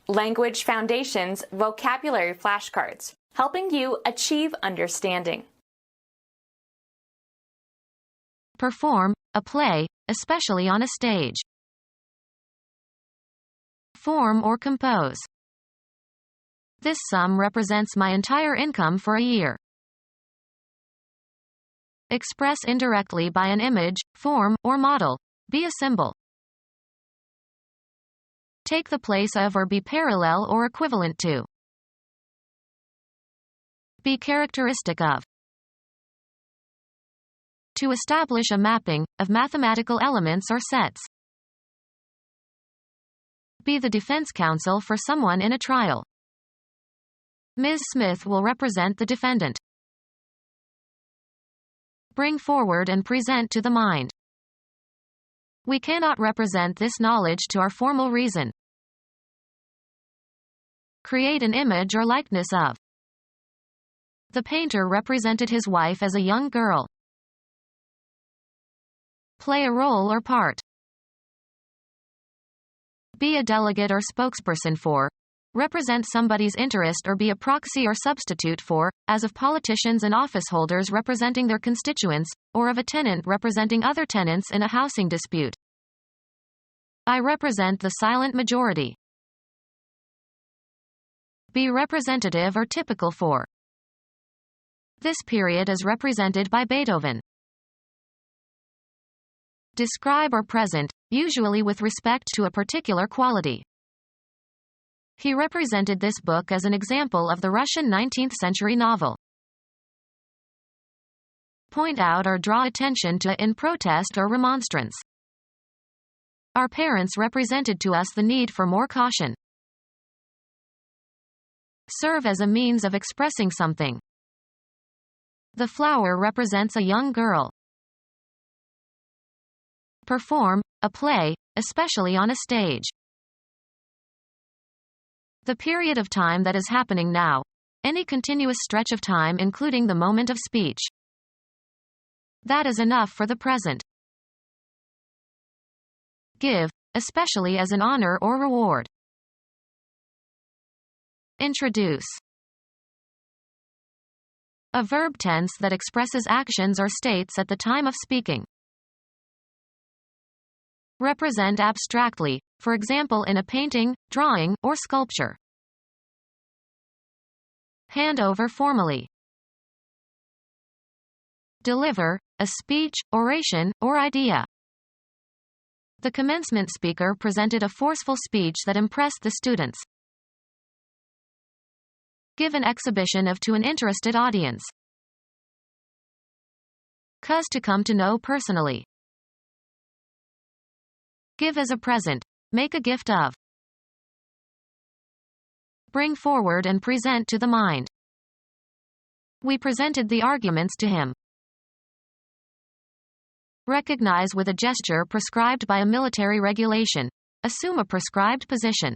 Language Foundations Vocabulary Flashcards, helping you achieve understanding. Perform, a play, especially on a stage. Form or compose. This sum represents my entire income for a year. Express indirectly by an image, form, or model. Be a symbol. Take the place of or be parallel or equivalent to. Be characteristic of. To establish a mapping of mathematical elements or sets. Be the defense counsel for someone in a trial. Ms. Smith will represent the defendant. Bring forward and present to the mind. We cannot represent this knowledge to our formal reason. Create an image or likeness of. The painter represented his wife as a young girl. Play a role or part. Be a delegate or spokesperson for. Represent somebody's interest or be a proxy or substitute for, as of politicians and office holders representing their constituents, or of a tenant representing other tenants in a housing dispute. I represent the silent majority. Be representative or typical for. This period is represented by Beethoven. Describe or present, usually with respect to a particular quality. He represented this book as an example of the Russian 19th-century novel. Point out or draw attention to in protest or remonstrance. Our parents represented to us the need for more caution. Serve as a means of expressing something. The flower represents a young girl. Perform, a play, especially on a stage. The period of time that is happening now. Any continuous stretch of time including the moment of speech. That is enough for the present. Give, especially as an honor or reward. Introduce. A verb tense that expresses actions or states at the time of speaking. Represent abstractly, for example in a painting, drawing, or sculpture. Hand over formally. Deliver, a speech, oration, or idea. The commencement speaker presented a forceful speech that impressed the students. Give an exhibition of to an interested audience. Cause to come to know personally. Give as a present. Make a gift of. Bring forward and present to the mind. We presented the arguments to him. Recognize with a gesture prescribed by a military regulation. Assume a prescribed position.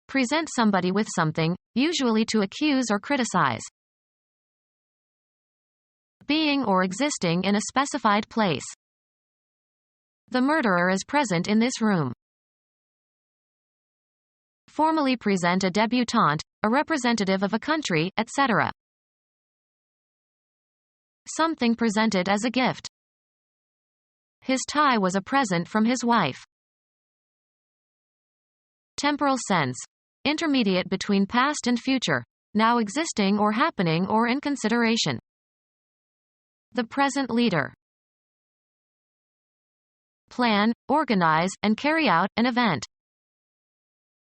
Present somebody with something, usually to accuse or criticize. Being or existing in a specified place. The murderer is present in this room. Formally present a debutante, a representative of a country, etc. Something presented as a gift. His tie was a present from his wife. Temporal sense. Intermediate between past and future. Now existing or happening or in consideration. The present leader. Plan, organize, and carry out an event.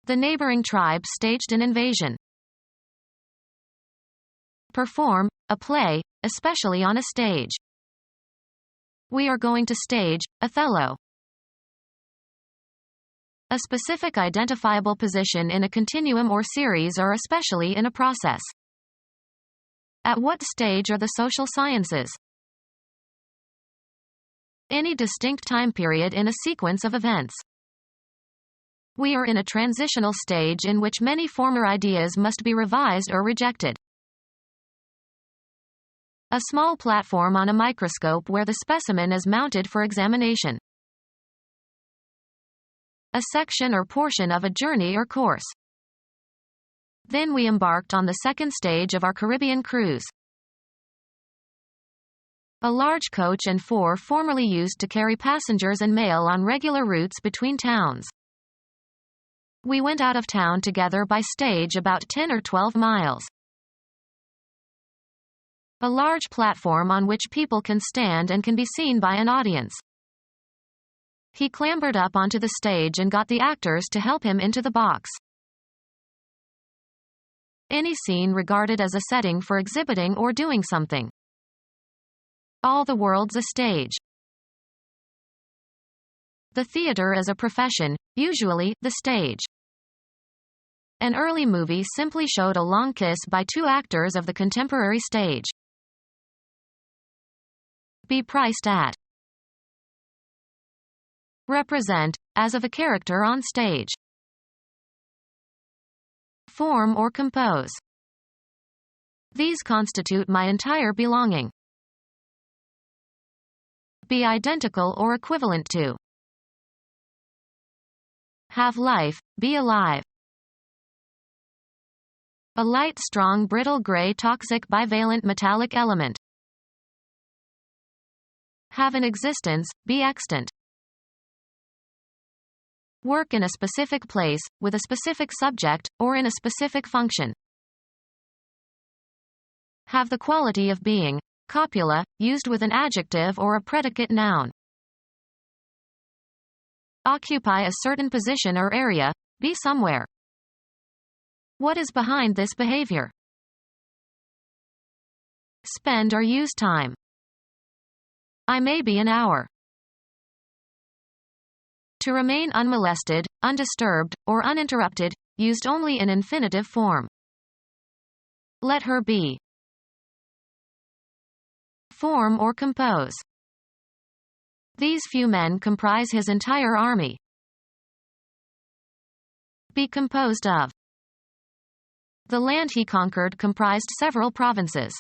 The neighboring tribe staged an invasion. Perform, a play, especially on a stage. We are going to stage Othello. A specific identifiable position in a continuum or series or especially in a process. At what stage are the social sciences? Any distinct time period in a sequence of events. We are in a transitional stage in which many former ideas must be revised or rejected. A small platform on a microscope where the specimen is mounted for examination. a section or portion of a journey or course. Then we embarked on the second stage of our Caribbean cruise. A large coach and four formerly used to carry passengers and mail on regular routes between towns. We went out of town together by stage about 10 or 12 miles. A large platform on which people can stand and can be seen by an audience. He clambered up onto the stage and got the actors to help him into the box. Any scene regarded as a setting for exhibiting or doing something. All the world's a stage. The theater is a profession, usually, the stage. An early movie simply showed a long kiss by two actors of the contemporary stage. Be priced at. Represent, as of a character on stage. Form or compose. These constitute my entire belonging. Be identical or equivalent to. Have life, be alive. A light, strong, brittle gray toxic bivalent metallic element. Have an existence, be extant. Work in a specific place, with a specific subject, or in a specific function. Have the quality of being, copula, used with an adjective or a predicate noun. Occupy a certain position or area, be somewhere. What is behind this behavior? Spend or use time. I may be an hour. To remain unmolested, undisturbed, or uninterrupted, used only in infinitive form. Let her be. Form or compose. These few men comprise his entire army. Be composed of. The land he conquered comprised several provinces.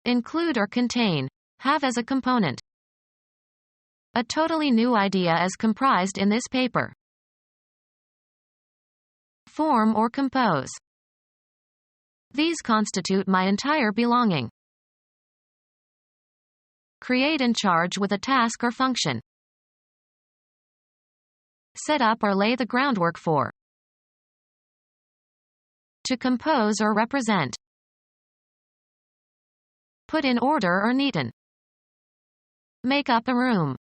Include or contain. Have as a component. A totally new idea is comprised in this paper. Form or compose. These constitute my entire belonging. Create and charge with a task or function. Set up or lay the groundwork for. To compose or represent. Put in order or neaten. Make up a room.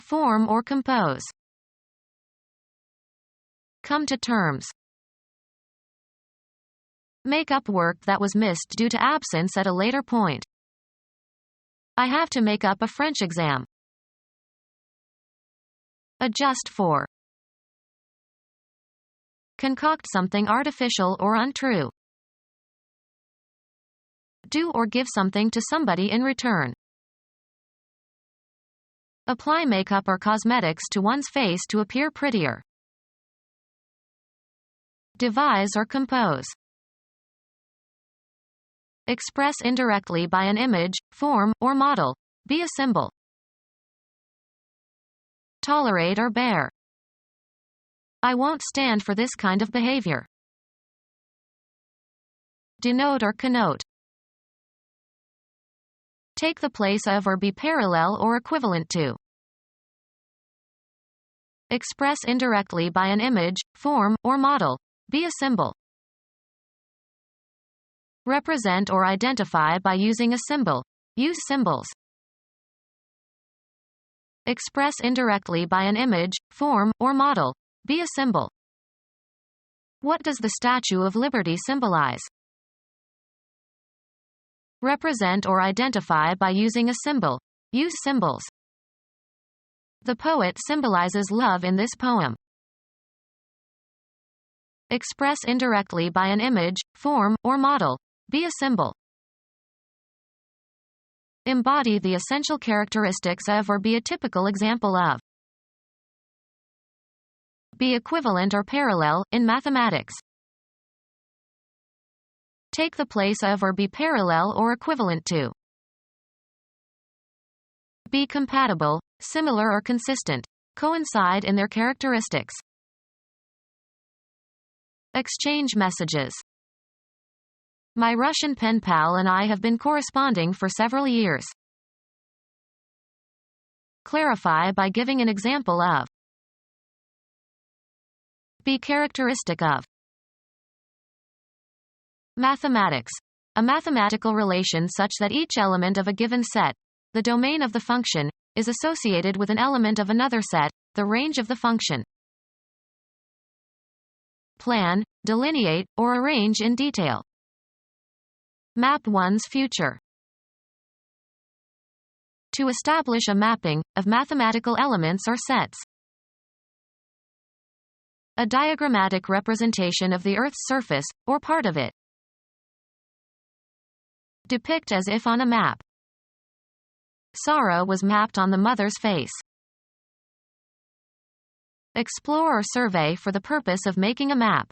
Form or compose. Come to terms. Make up work that was missed due to absence at a later point. I have to make up a French exam. Adjust for. Concoct something artificial or untrue. Do or give something to somebody in return. Apply makeup or cosmetics to one's face to appear prettier. Devise or compose. Express indirectly by an image, form, or model. Be a symbol. Tolerate or bear. I won't stand for this kind of behavior. Denote or connote. Take the place of or be parallel or equivalent to. Express indirectly by an image, form, or model. Be a symbol. Represent or identify by using a symbol. Use symbols. Express indirectly by an image, form, or model. Be a symbol. What does the Statue of Liberty symbolize? Represent or identify by using a symbol. Use symbols. The poet symbolizes love in this poem. Express indirectly by an image, form, or model. Be a symbol. Embody the essential characteristics of or be a typical example of. Be equivalent or parallel, in mathematics. Take the place of or be parallel or equivalent to. Be compatible, similar or consistent. Coincide in their characteristics. Exchange messages. My Russian pen pal and I have been corresponding for several years. Clarify by giving an example of. Be characteristic of. Mathematics. A mathematical relation such that each element of a given set, the domain of the function, is associated with an element of another set, the range of the function. Plan, delineate, or arrange in detail. Map one's future. To establish a mapping of mathematical elements or sets. A diagrammatic representation of the Earth's surface, or part of it. Depict as if on a map. Sorrow was mapped on the mother's face. Explore or survey for the purpose of making a map.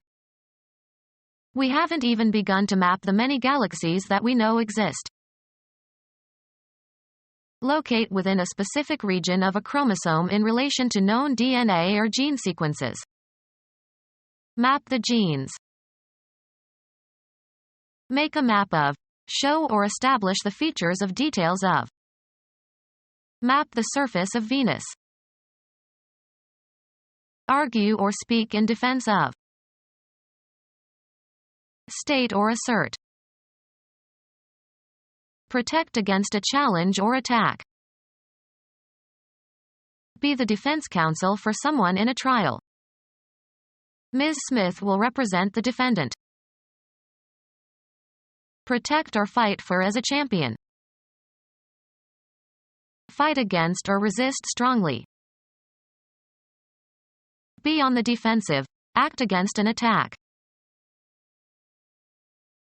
We haven't even begun to map the many galaxies that we know exist. Locate within a specific region of a chromosome in relation to known DNA or gene sequences. Map the genes. Make a map of. Show or establish the features of details of. Map the surface of Venus. Argue or speak in defense of. State or assert. Protect against a challenge or attack. Be the defense counsel for someone in a trial. Ms. Smith will represent the defendant. Protect or fight for as a champion. Fight against or resist strongly. Be on the defensive. Act against an attack.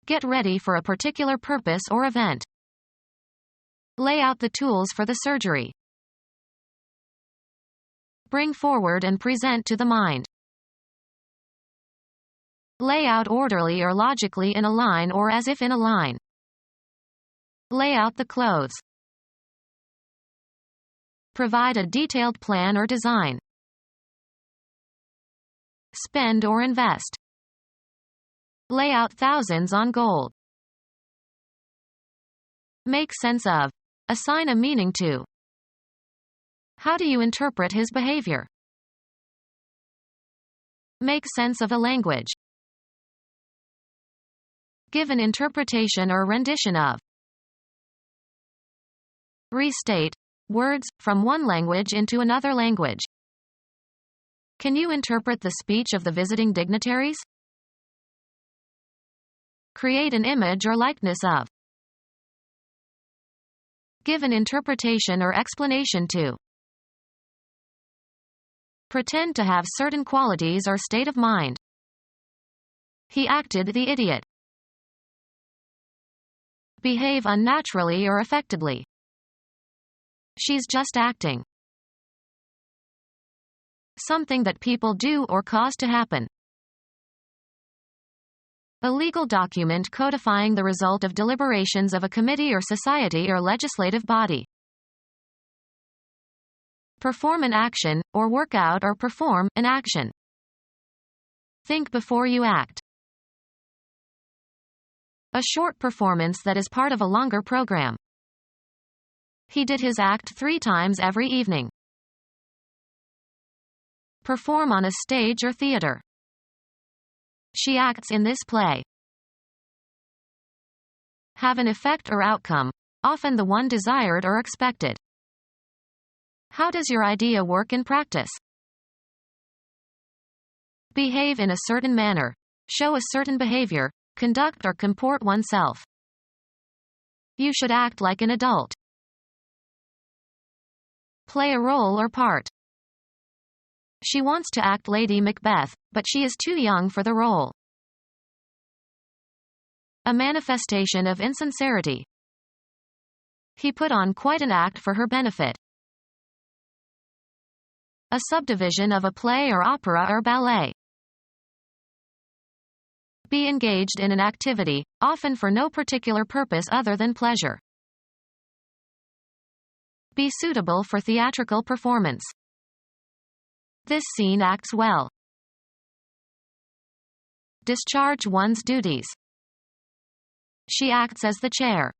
Get ready for a particular purpose or event. Lay out the tools for the surgery. Bring forward and present to the mind. Lay out orderly or logically in a line or as if in a line. Lay out the clothes. Provide a detailed plan or design. Spend or invest. Lay out thousands on gold. Make sense of. Assign a meaning to. How do you interpret his behavior? Make sense of a language. Give an interpretation or rendition of. Restate. Words, from one language into another language. Can you interpret the speech of the visiting dignitaries? Create an image or likeness of. Give an interpretation or explanation to. Pretend to have certain qualities or state of mind. He acted the idiot. Behave unnaturally or affectedly. She's just acting. Something that people do or cause to happen. A legal document codifying the result of deliberations of a committee or society or legislative body. Perform an action, or work out or perform an action. Think before you act. A short performance that is part of a longer program. He did his act 3 times every evening. Perform on a stage or theater. She acts in this play. Have an effect or outcome, often the one desired or expected. How does your idea work in practice? Behave in a certain manner. Show a certain behavior, conduct or comport oneself. You should act like an adult. Play a role or part. She wants to act Lady Macbeth, but she is too young for the role. A manifestation of insincerity. He put on quite an act for her benefit. A subdivision of a play or opera or ballet. Be engaged in an activity, often for no particular purpose other than pleasure. Be suitable for theatrical performance. This scene acts well. Discharge one's duties. She acts as the chair.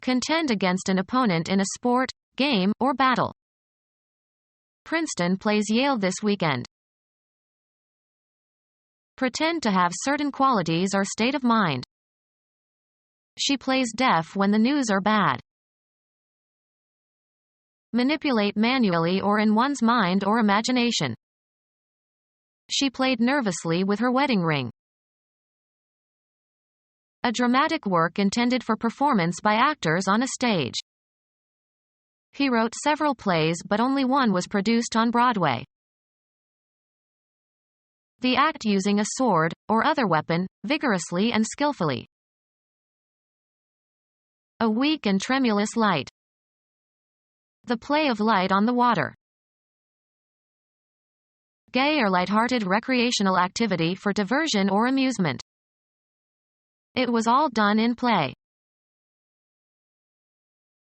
Contend against an opponent in a sport, game, or battle. Princeton plays Yale this weekend. Pretend to have certain qualities or state of mind. She plays deaf when the news are bad. Manipulate manually or in one's mind or imagination. She played nervously with her wedding ring. A dramatic work intended for performance by actors on a stage. He wrote several plays but only one was produced on Broadway. The act using a sword, or other weapon, vigorously and skillfully. A weak and tremulous light. The play of light on the water. Gay or light-hearted recreational activity for diversion or amusement. It was all done in play.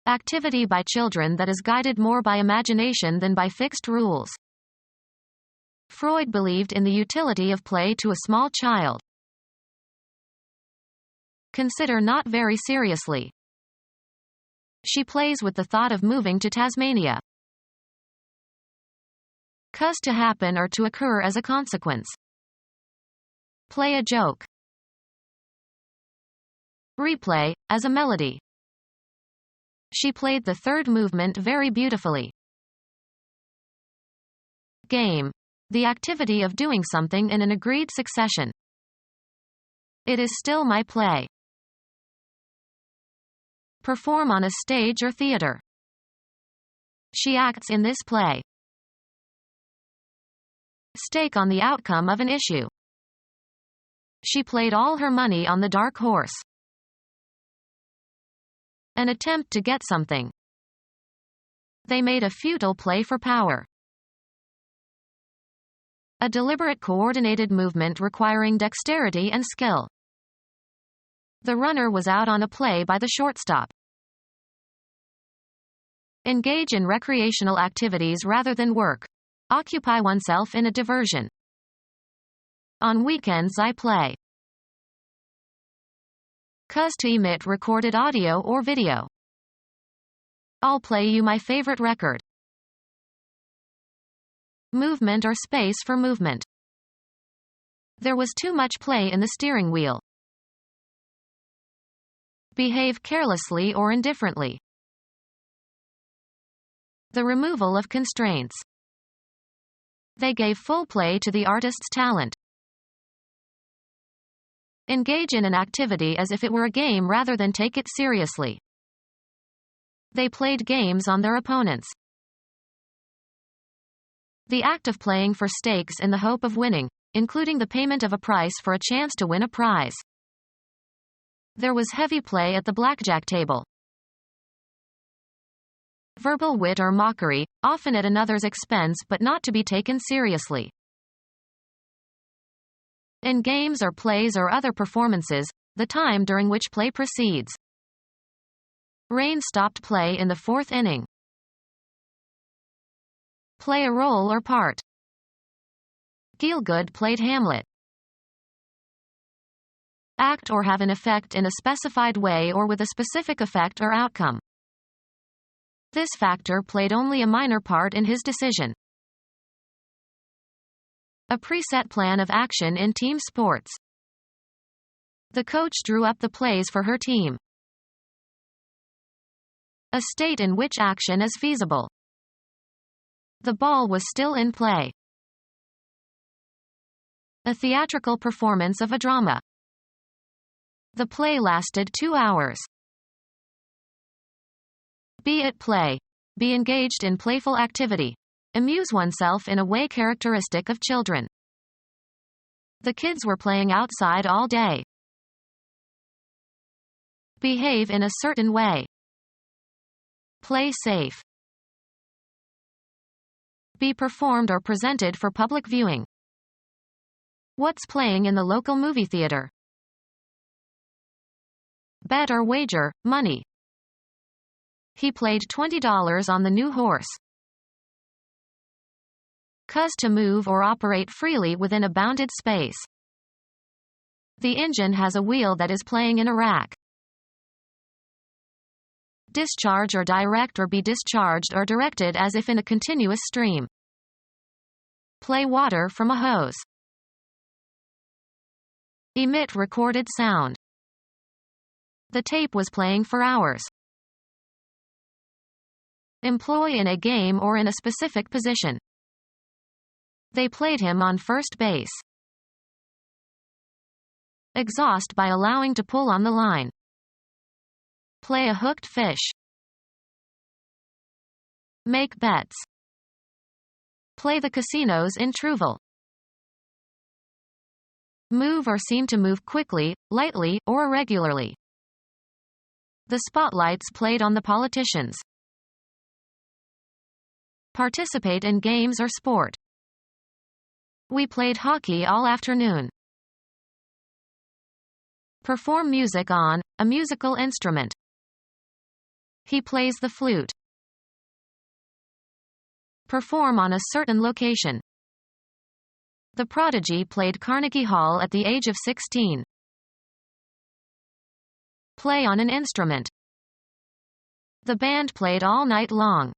Activity by children that is guided more by imagination than by fixed rules. Freud believed in the utility of play to a small child. Consider not very seriously. She plays with the thought of moving to Tasmania. Cause to happen or to occur as a consequence. Play a joke. Replay, as a melody. She played the third movement very beautifully. Game. The activity of doing something in an agreed succession. It is still my play. Perform on a stage or theater. She acts in this play. Stake on the outcome of an issue. She played all her money on the dark horse. An attempt to get something. They made a futile play for power. A deliberate coordinated movement requiring dexterity and skill. The runner was out on a play by the shortstop. Engage in recreational activities rather than work. Occupy oneself in a diversion. On weekends I play. Cause to emit recorded audio or video. I'll play you my favorite record. Movement or space for movement. There was too much play in the steering wheel. Behave carelessly or indifferently. The removal of constraints. They gave full play to the artist's talent. Engage in an activity as if it were a game rather than take it seriously. They played games on their opponents. The act of playing for stakes in the hope of winning, including the payment of a price for a chance to win a prize. There was heavy play at the blackjack table. Verbal wit or mockery, often at another's expense but not to be taken seriously. In games or plays or other performances, the time during which play proceeds. Rain stopped play in the fourth inning. Play a role or part. Gielgud played Hamlet. Act or have an effect in a specified way or with a specific effect or outcome. This factor played only a minor part in his decision. A preset plan of action in team sports. The coach drew up the plays for her team. A state in which action is feasible. The ball was still in play. A theatrical performance of a drama. The play lasted 2 hours. Be at play. Be engaged in playful activity. Amuse oneself in a way characteristic of children. The kids were playing outside all day. Behave in a certain way. Play safe. Be performed or presented for public viewing. What's playing in the local movie theater? Bet or wager, money. He played $20 on the new horse. Cause to move or operate freely within a bounded space. The engine has a wheel that is playing in a rack. Discharge or direct or be discharged or directed as if in a continuous stream. Play water from a hose. Emit recorded sound. The tape was playing for hours. Employ in a game or in a specific position. They played him on first base. Exhaust by allowing to pull on the line. Play a hooked fish. Make bets. Play the casinos in Trouville. Move or seem to move quickly, lightly, or irregularly. The spotlights played on the politicians. Participate in games or sport. We played hockey all afternoon. Perform music on a musical instrument. He plays the flute. Perform on a certain location. The prodigy played Carnegie Hall at the age of 16. Play on an instrument. The band played all night long.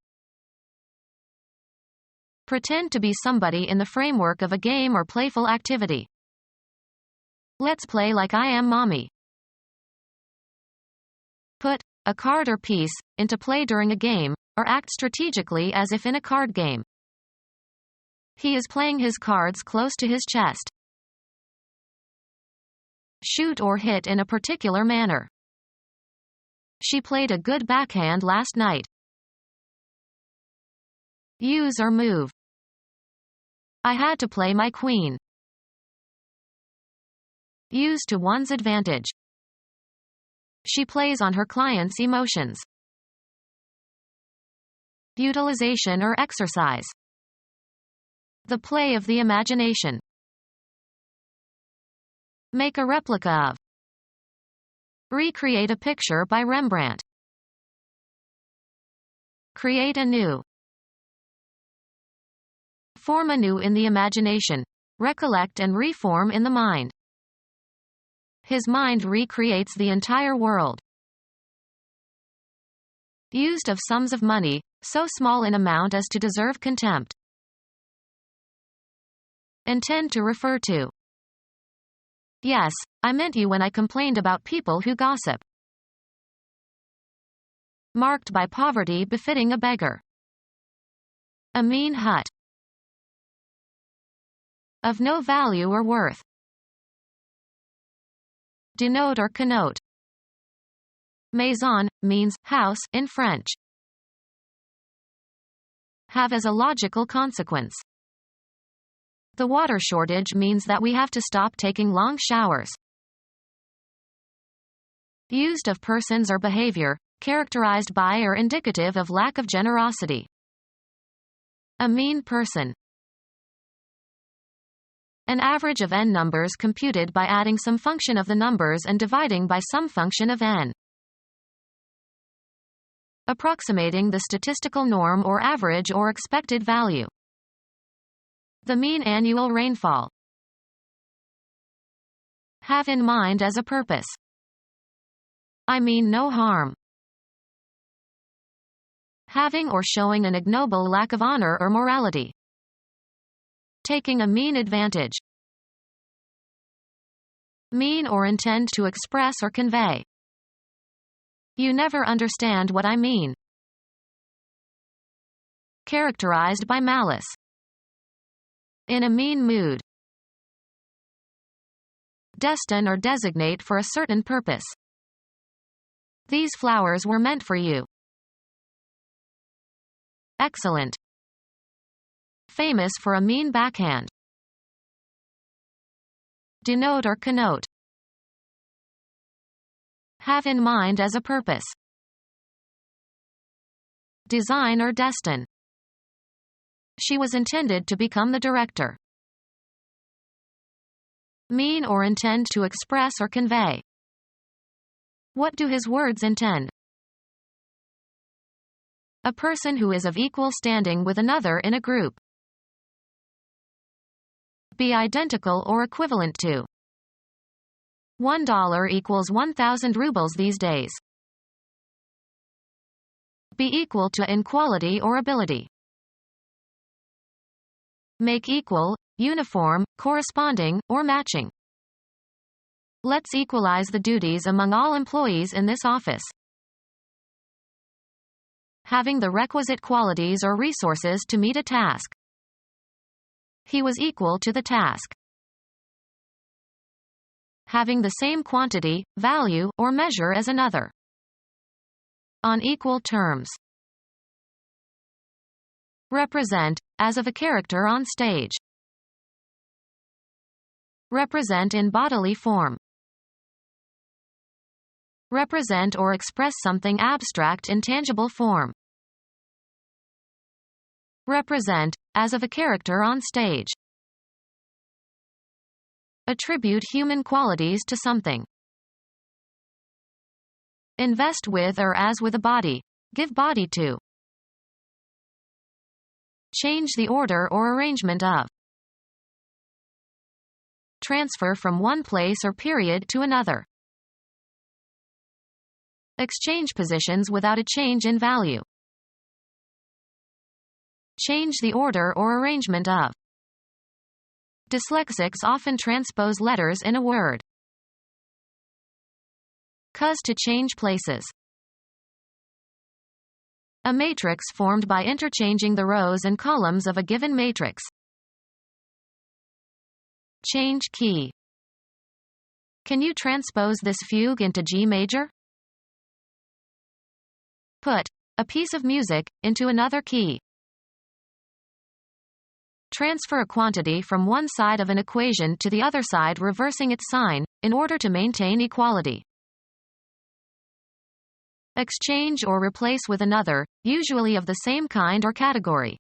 Pretend to be somebody in the framework of a game or playful activity. Let's play like I am mommy. Put a card or piece into play during a game, or act strategically as if in a card game. He is playing his cards close to his chest. Shoot or hit in a particular manner. She played a good backhand last night. Use or move. I had to play my queen. Use to one's advantage. She plays on her client's emotions. Utilization or exercise. The play of the imagination. Make a replica of. Recreate a picture by Rembrandt. Create anew. Form anew in the imagination. Recollect and reform in the mind. His mind recreates the entire world. Used of sums of money, so small in amount as to deserve contempt. Intend to refer to. Yes, I meant you when I complained about people who gossip. Marked by poverty befitting a beggar. A mean hut. Of no value or worth. Denote or connote. Maison means house in French. Have as a logical consequence. The water shortage means that we have to stop taking long showers. Used of persons or behavior, characterized by or indicative of lack of generosity. A mean person. An average of n numbers computed by adding some function of the numbers and dividing by some function of n. Approximating the statistical norm or average or expected value. The mean annual rainfall. Have in mind as a purpose. I mean no harm. Having or showing an ignoble lack of honor or morality. Taking a mean advantage. Mean or intend to express or convey. You never understand what I mean. Characterized by malice. In a mean mood. Destine or designate for a certain purpose. These flowers were meant for you. Excellent. Famous for a mean backhand. Denote or connote. Have in mind as a purpose. Design or destine. She was intended to become the director. Mean or intend to express or convey. What do his words intend? A person who is of equal standing with another in a group. Be identical or equivalent to. $1 equals 1,000 rubles these days. Be equal to in quality or ability. Make equal, uniform, corresponding, or matching. Let's equalize the duties among all employees in this office. Having the requisite qualities or resources to meet a task. He was equal to the task. Having the same quantity, value, or measure as another. On equal terms. Represent, as of a character on stage. Represent in bodily form. Represent or express something abstract in tangible form. Represent, as of a character on stage. Attribute human qualities to something. Invest with or as with a body. Give body to. Change the order or arrangement of. Transfer from one place or period to another. Exchange positions without a change in value. Change the order or arrangement of. Dyslexics often transpose letters in a word. Cause to change places. A matrix formed by interchanging the rows and columns of a given matrix. Change key. Can you transpose this fugue into G major? Put a piece of music into another key. Transfer a quantity from one side of an equation to the other side reversing its sign, in order to maintain equality. Exchange or replace with another, usually of the same kind or category.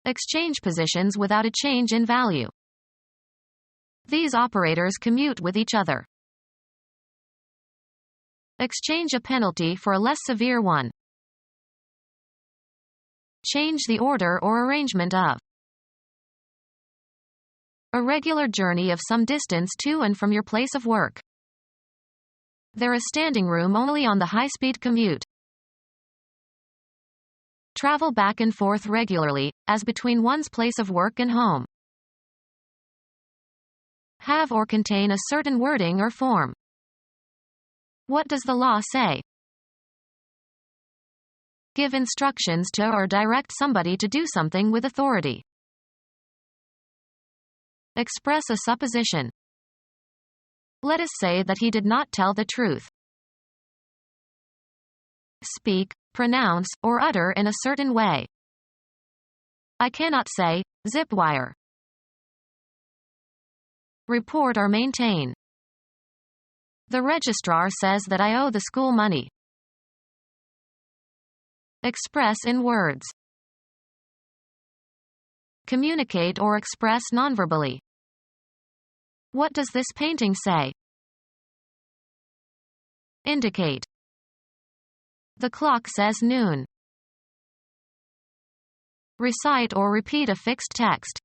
Exchange positions without a change in value. These operators commute with each other. Exchange a penalty for a less severe one. Change the order or arrangement of. A regular journey of some distance to and from your place of work. There is standing room only on the high-speed commute. Travel back and forth regularly, as between one's place of work and home. Have or contain a certain wording or form. What does the law say? Give instructions to or direct somebody to do something with authority. Express a supposition. Let us say that he did not tell the truth. Speak, pronounce, or utter in a certain way. I cannot say, zip wire. Report or maintain. The registrar says that I owe the school money. Express in words. Communicate or express nonverbally. What does this painting say? Indicate. The clock says noon. Recite or repeat a fixed text.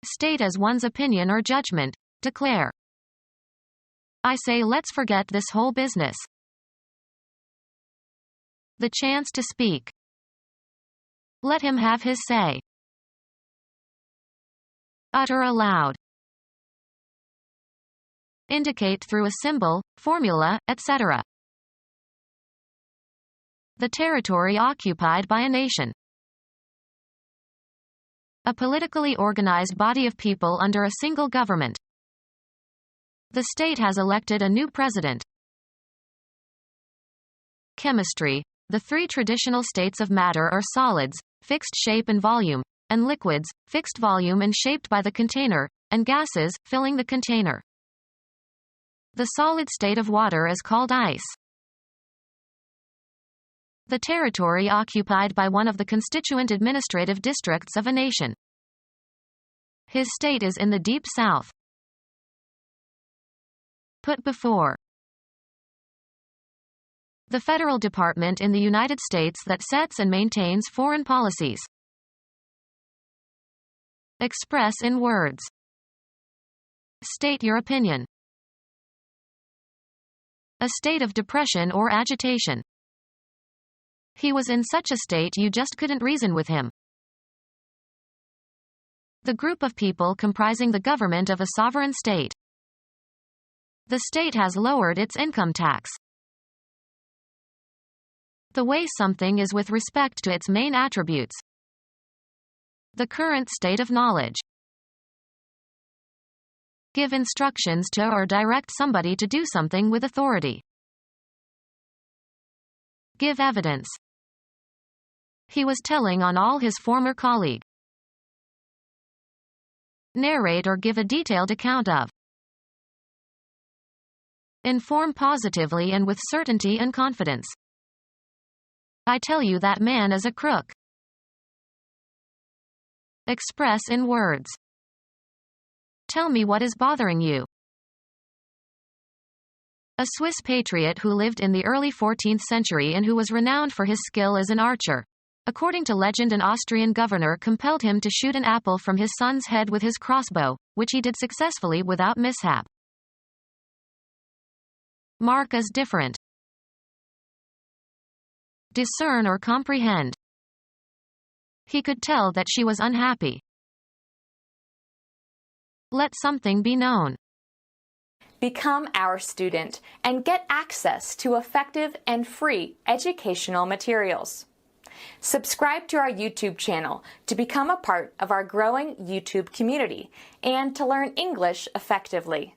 State as one's opinion or judgment. Declare. I say let's forget this whole business. The chance to speak. Let him have his say. Utter aloud. Indicate through a symbol, formula, etc. The territory occupied by a nation. A politically organized body of people under a single government. The state has elected a new president. Chemistry. The three traditional states of matter are solids, fixed shape and volume, and liquids, fixed volume and shaped by the container, and gases, filling the container. The solid state of water is called ice. The territory occupied by one of the constituent administrative districts of a nation. His state is in the deep south. Put before. The federal department in the United States that sets and maintains foreign policies. Express in words. State your opinion. A state of depression or agitation. He was in such a state you just couldn't reason with him. The group of people comprising the government of a sovereign state. The state has lowered its income tax. The way something is with respect to its main attributes. The current state of knowledge. Give instructions to or direct somebody to do something with authority. Give evidence. He was telling on all his former colleagues. Narrate or give a detailed account of. Inform positively and with certainty and confidence. I tell you that man is a crook. Express in words. Tell me what is bothering you. A Swiss patriot who lived in the early 14th century and who was renowned for his skill as an archer. According to legend, an Austrian governor compelled him to shoot an apple from his son's head with his crossbow, which he did successfully without mishap. Mark as different. Discern or comprehend. He could tell that she was unhappy. Let something be known. Become our student and get access to effective and free educational materials. Subscribe to our YouTube channel to become a part of our growing YouTube community and to learn English effectively.